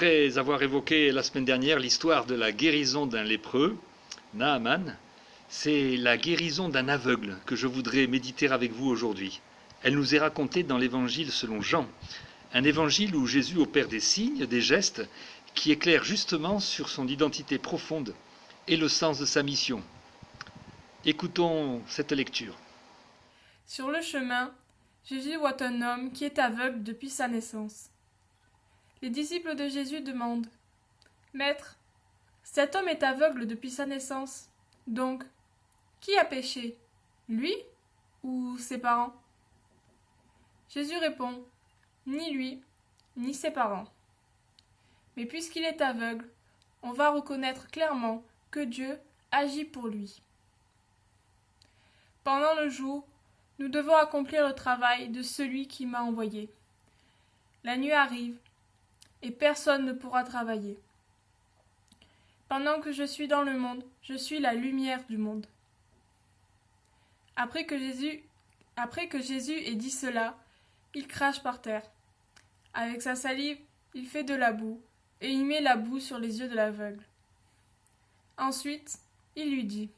après avoir évoqué la semaine dernière l'histoire de la guérison d'un lépreux, Naaman, c'est la guérison d'un aveugle que je voudrais méditer avec vous aujourd'hui. Elle nous est racontée dans l'évangile selon Jean, un évangile où Jésus opère des signes, des gestes, qui éclairent justement sur son identité profonde et le sens de sa mission. Écoutons cette lecture. Sur le chemin, Jésus voit un homme qui est aveugle depuis sa naissance. Les disciples de Jésus demandent « Maître, cet homme est aveugle depuis sa naissance. Donc, qui a péché, lui ou ses parents ?» Jésus répond « Ni lui, ni ses parents. Mais puisqu'il est aveugle, on va reconnaître clairement que Dieu agit pour lui. Pendant le jour, nous devons accomplir le travail de celui qui m'a envoyé. La nuit arrive, et personne ne pourra travailler. Pendant que je suis dans le monde, je suis la lumière du monde. » Après que Jésus ait dit cela, il crache par terre. Avec sa salive, il fait de la boue, et il met la boue sur les yeux de l'aveugle. Ensuite, il lui dit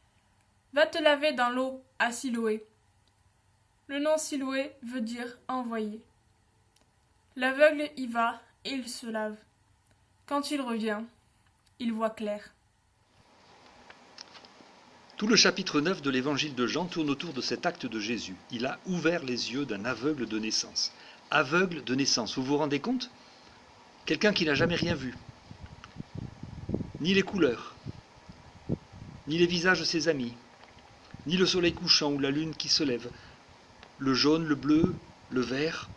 « Va te laver dans l'eau à Siloé. » Le nom Siloé veut dire « envoyé ». L'aveugle y va et il se lave. Quand il revient, il voit clair. Tout le chapitre 9 de l'évangile de Jean tourne autour de cet acte de Jésus. Il a ouvert les yeux d'un aveugle de naissance. Aveugle de naissance, vous vous rendez compte ? Quelqu'un qui n'a jamais rien vu. Ni les couleurs, ni les visages de ses amis, ni le soleil couchant ou la lune qui se lève. Le jaune, le bleu, le vert,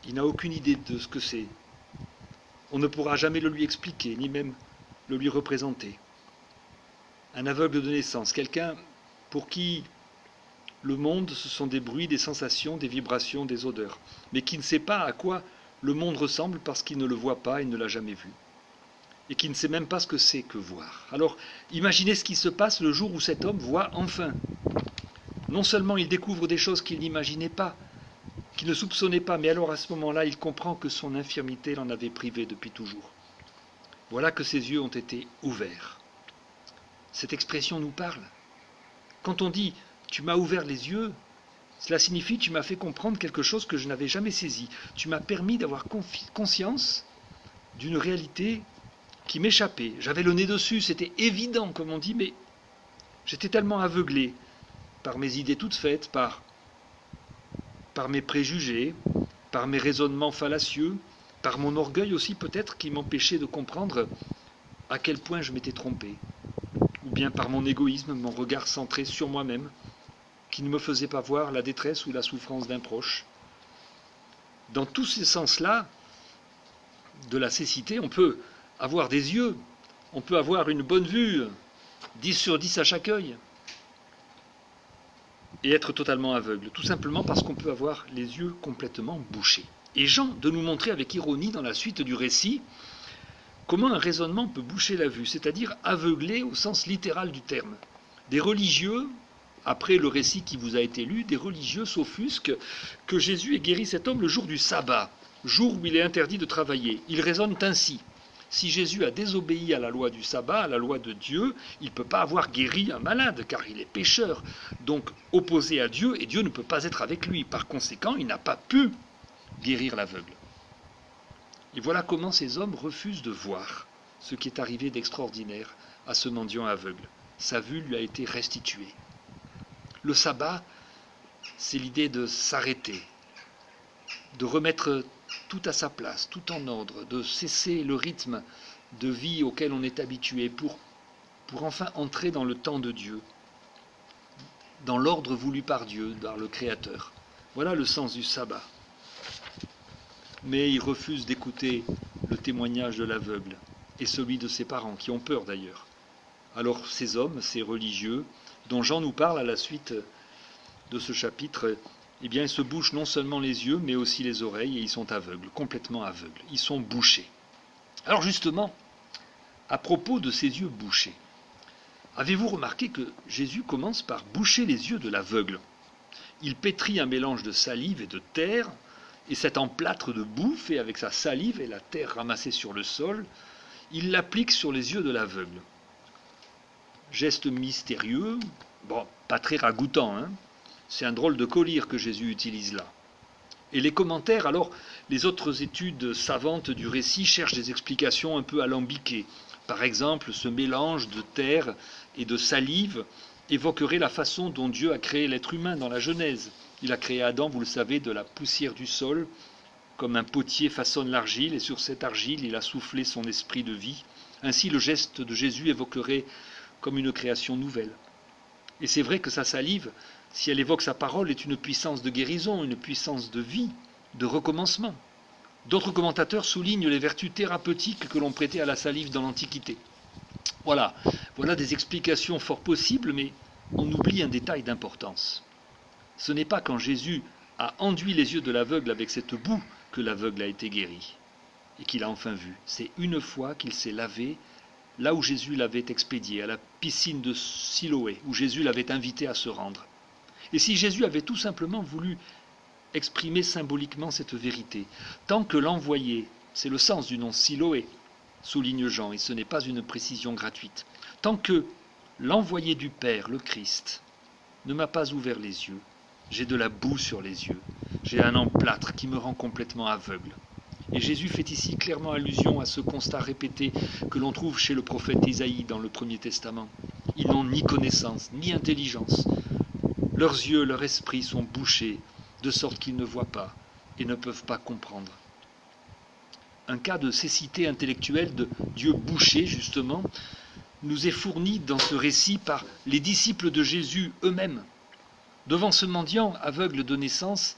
il n'a aucune idée de ce que c'est. On ne pourra jamais le lui expliquer, ni même le lui représenter. Un aveugle de naissance, quelqu'un pour qui le monde, ce sont des bruits, des sensations, des vibrations, des odeurs, mais qui ne sait pas à quoi le monde ressemble parce qu'il ne le voit pas et ne l'a jamais vu, et qui ne sait même pas ce que c'est que voir. Alors, imaginez ce qui se passe le jour où cet homme voit enfin. Non seulement il découvre des choses qu'il n'imaginait pas, qu'il ne soupçonnait pas, mais alors à ce moment-là, il comprend que son infirmité l'en avait privé depuis toujours. Voilà que ses yeux ont été ouverts. Cette expression nous parle. Quand on dit « tu m'as ouvert les yeux », cela signifie « tu m'as fait comprendre quelque chose que je n'avais jamais saisi ». Tu m'as permis d'avoir conscience d'une réalité qui m'échappait. J'avais le nez dessus, c'était évident comme on dit, mais j'étais tellement aveuglé par mes idées toutes faites, par mes préjugés, par mes raisonnements fallacieux, par mon orgueil aussi peut-être qui m'empêchait de comprendre à quel point je m'étais trompé, ou bien par mon égoïsme, mon regard centré sur moi-même, qui ne me faisait pas voir la détresse ou la souffrance d'un proche. Dans tous ces sens-là, de la cécité, on peut avoir des yeux, on peut avoir une bonne vue, 10 sur 10 à chaque œil, et être totalement aveugle, tout simplement parce qu'on peut avoir les yeux complètement bouchés. Et Jean de nous montrer avec ironie dans la suite du récit comment un raisonnement peut boucher la vue, c'est-à-dire aveugler au sens littéral du terme. Des religieux, après le récit qui vous a été lu, des religieux s'offusquent que Jésus ait guéri cet homme le jour du sabbat, jour où il est interdit de travailler. Ils raisonnent ainsi. Si Jésus a désobéi à la loi du sabbat, à la loi de Dieu, il ne peut pas avoir guéri un malade, car il est pécheur, donc opposé à Dieu, et Dieu ne peut pas être avec lui. Par conséquent, il n'a pas pu guérir l'aveugle. Et voilà comment ces hommes refusent de voir ce qui est arrivé d'extraordinaire à ce mendiant aveugle. Sa vue lui a été restituée. Le sabbat, c'est l'idée de s'arrêter, de remettre tout à sa place, tout en ordre, de cesser le rythme de vie auquel on est habitué pour enfin entrer dans le temps de Dieu, dans l'ordre voulu par Dieu, par le Créateur. Voilà le sens du sabbat. Mais il refuse d'écouter le témoignage de l'aveugle et celui de ses parents, qui ont peur d'ailleurs. Alors ces hommes, ces religieux, dont Jean nous parle à la suite de ce chapitre, eh bien, ils se bouchent non seulement les yeux, mais aussi les oreilles, et ils sont aveugles, complètement aveugles. Ils sont bouchés. Alors justement, à propos de ces yeux bouchés, avez-vous remarqué que Jésus commence par boucher les yeux de l'aveugle ? Il pétrit un mélange de salive et de terre, et cet emplâtre de boue fait avec sa salive et la terre ramassée sur le sol, il l'applique sur les yeux de l'aveugle. Geste mystérieux, bon, pas très ragoûtant, hein. C'est un drôle de collyre que Jésus utilise là. Et les commentaires, alors, les autres études savantes du récit cherchent des explications un peu alambiquées. Par exemple, ce mélange de terre et de salive évoquerait la façon dont Dieu a créé l'être humain dans la Genèse. Il a créé Adam, vous le savez, de la poussière du sol, comme un potier façonne l'argile, et sur cette argile, il a soufflé son esprit de vie. Ainsi, le geste de Jésus évoquerait comme une création nouvelle. Et c'est vrai que sa salive, si elle évoque sa parole, est une puissance de guérison, une puissance de vie, de recommencement. D'autres commentateurs soulignent les vertus thérapeutiques que l'on prêtait à la salive dans l'Antiquité. Voilà des explications fort possibles, mais on oublie un détail d'importance. Ce n'est pas quand Jésus a enduit les yeux de l'aveugle avec cette boue que l'aveugle a été guéri et qu'il a enfin vu. C'est une fois qu'il s'est lavé là où Jésus l'avait expédié, à la piscine de Siloé, où Jésus l'avait invité à se rendre. Et si Jésus avait tout simplement voulu exprimer symboliquement cette vérité, tant que l'envoyé, c'est le sens du nom Siloé, souligne Jean, et ce n'est pas une précision gratuite, tant que l'envoyé du Père, le Christ, ne m'a pas ouvert les yeux, j'ai de la boue sur les yeux, j'ai un emplâtre qui me rend complètement aveugle. Et Jésus fait ici clairement allusion à ce constat répété que l'on trouve chez le prophète Isaïe dans le Premier Testament. Ils n'ont ni connaissance, ni intelligence. Leurs yeux, leur esprit sont bouchés, de sorte qu'ils ne voient pas et ne peuvent pas comprendre. Un cas de cécité intellectuelle de Dieu bouché, justement, nous est fourni dans ce récit par les disciples de Jésus eux-mêmes. Devant ce mendiant aveugle de naissance,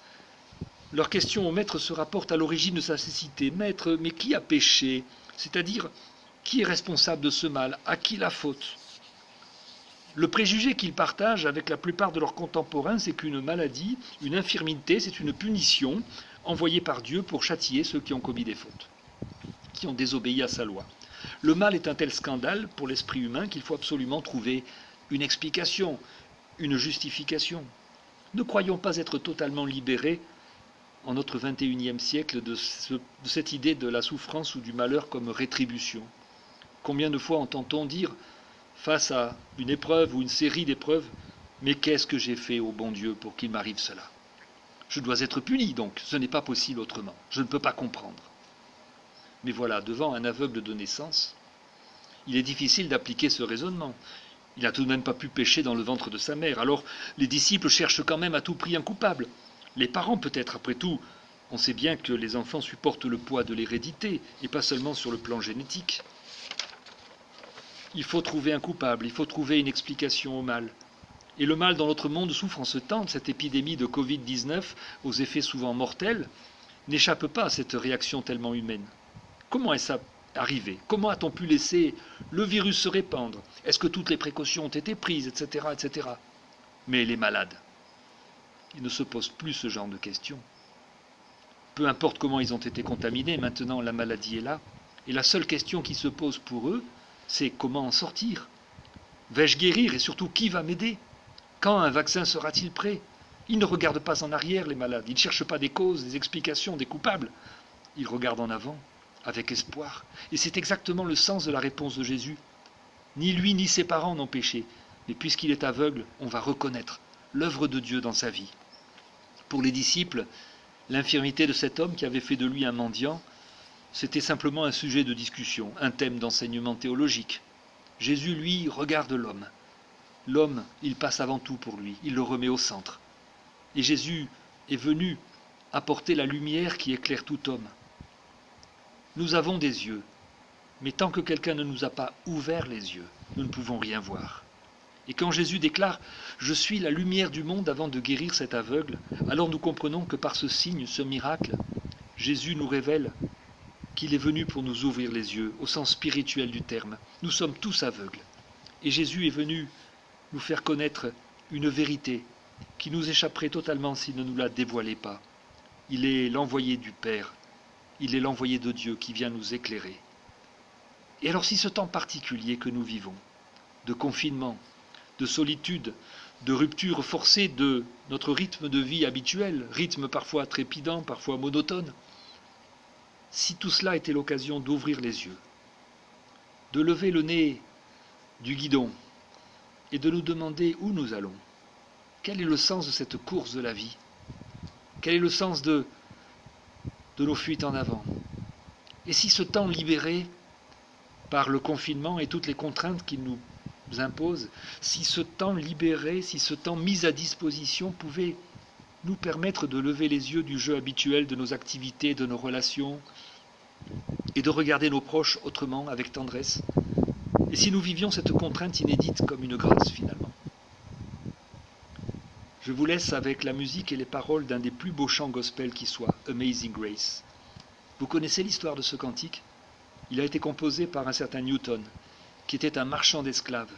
leur question au maître se rapporte à l'origine de sa cécité. « Maître, mais qui a péché ? C'est-à-dire, qui est responsable de ce mal ? À qui la faute ?» Le préjugé qu'ils partagent avec la plupart de leurs contemporains, c'est qu'une maladie, une infirmité, c'est une punition envoyée par Dieu pour châtier ceux qui ont commis des fautes, qui ont désobéi à sa loi. Le mal est un tel scandale pour l'esprit humain qu'il faut absolument trouver une explication, une justification. Ne croyons pas être totalement libérés en notre 21e siècle de cette idée de la souffrance ou du malheur comme rétribution. Combien de fois entend-on dire, face à une épreuve ou une série d'épreuves, « Mais qu'est-ce que j'ai fait au bon Dieu pour qu'il m'arrive cela ? Je dois être puni, donc ce n'est pas possible autrement. Je ne peux pas comprendre. » Mais voilà, devant un aveugle de naissance, il est difficile d'appliquer ce raisonnement. Il n'a tout de même pas pu pécher dans le ventre de sa mère. Alors les disciples cherchent quand même à tout prix un coupable. Les parents peut-être, après tout. On sait bien que les enfants supportent le poids de l'hérédité, et pas seulement sur le plan génétique. Il faut trouver un coupable, il faut trouver une explication au mal. Et le mal dans notre monde souffre en ce temps. Cette épidémie de Covid-19, aux effets souvent mortels, n'échappe pas à cette réaction tellement humaine. Comment est-ce arrivé ? Comment a-t-on pu laisser le virus se répandre ? Est-ce que toutes les précautions ont été prises, etc., etc. Mais les malades, ils ne se posent plus ce genre de questions. Peu importe comment ils ont été contaminés, maintenant la maladie est là. Et la seule question qui se pose pour eux, c'est comment en sortir ? Vais-je guérir et surtout qui va m'aider ? Quand un vaccin sera-t-il prêt ? Ils ne regardent pas en arrière, les malades. Ils ne cherchent pas des causes, des explications, des coupables. Ils regardent en avant, avec espoir. Et c'est exactement le sens de la réponse de Jésus. Ni lui ni ses parents n'ont péché. Mais puisqu'il est aveugle, on va reconnaître l'œuvre de Dieu dans sa vie. Pour les disciples, l'infirmité de cet homme qui avait fait de lui un mendiant, c'était simplement un sujet de discussion, un thème d'enseignement théologique. Jésus, lui, regarde l'homme. L'homme, il passe avant tout pour lui, il le remet au centre. Et Jésus est venu apporter la lumière qui éclaire tout homme. Nous avons des yeux, mais tant que quelqu'un ne nous a pas ouvert les yeux, nous ne pouvons rien voir. Et quand Jésus déclare « Je suis la lumière du monde » avant de guérir cet aveugle, alors nous comprenons que par ce signe, ce miracle, Jésus nous révèle qu'il est venu pour nous ouvrir les yeux, au sens spirituel du terme. Nous sommes tous aveugles. Et Jésus est venu nous faire connaître une vérité qui nous échapperait totalement s'il ne nous la dévoilait pas. Il est l'envoyé du Père, il est l'envoyé de Dieu qui vient nous éclairer. Et alors si ce temps particulier que nous vivons, de confinement, de solitude, de rupture forcée de notre rythme de vie habituel, rythme parfois trépidant, parfois monotone. Si tout cela était l'occasion d'ouvrir les yeux, de lever le nez du guidon et de nous demander où nous allons, quel est le sens de cette course de la vie, quel est le sens de nos fuites en avant. Et si ce temps libéré par le confinement et toutes les contraintes qu'il nous impose, si ce temps libéré, si ce temps mis à disposition pouvait nous permettre de lever les yeux du jeu habituel de nos activités, de nos relations, et de regarder nos proches autrement, avec tendresse, et si nous vivions cette contrainte inédite comme une grâce finalement. Je vous laisse avec la musique et les paroles d'un des plus beaux chants gospel qui soit, Amazing Grace. Vous connaissez l'histoire de ce cantique ? Il a été composé par un certain Newton, qui était un marchand d'esclaves.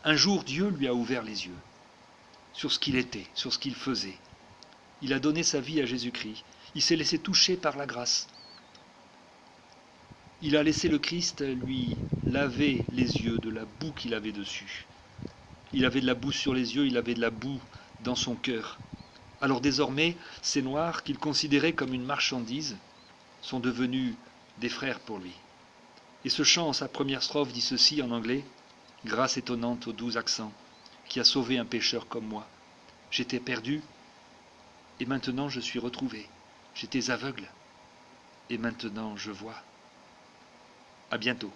Un jour, Dieu lui a ouvert les yeux sur ce qu'il était, sur ce qu'il faisait. Il a donné sa vie à Jésus-Christ. Il s'est laissé toucher par la grâce. Il a laissé le Christ lui laver les yeux de la boue qu'il avait dessus. Il avait de la boue sur les yeux, il avait de la boue dans son cœur. Alors désormais, ces noirs qu'il considérait comme une marchandise sont devenus des frères pour lui. Et ce chant, en sa première strophe, dit ceci en anglais: « Grâce étonnante aux doux accents, qui a sauvé un pécheur comme moi. J'étais perdu, et maintenant je suis retrouvé. J'étais aveugle, et maintenant je vois. » À bientôt.